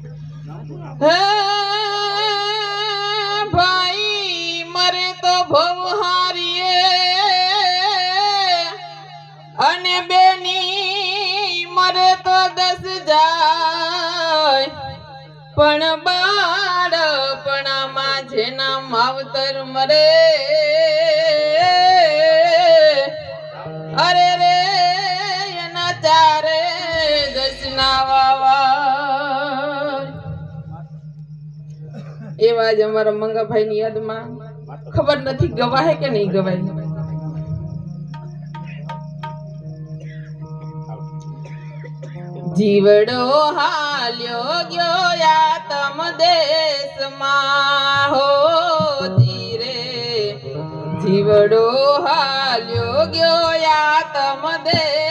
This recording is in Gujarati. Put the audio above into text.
હે ભાઈ મરે તો ભવહારીએ અને બેની મરે તો 10 જાય પણ બાળપણામાં જેના માવતર મરે અરે રે એના ચારે દસના વાવા એવા જ અમારા મંગાભાઈ ની યાદમાં ખબર નથી ગવાય કે નહીં ગવાય. જીવડો હાલ્યો ગયો યાતમ દેશમાં હો ધીરે જીવડો હાલ્યો ગયો યાતમ દેશ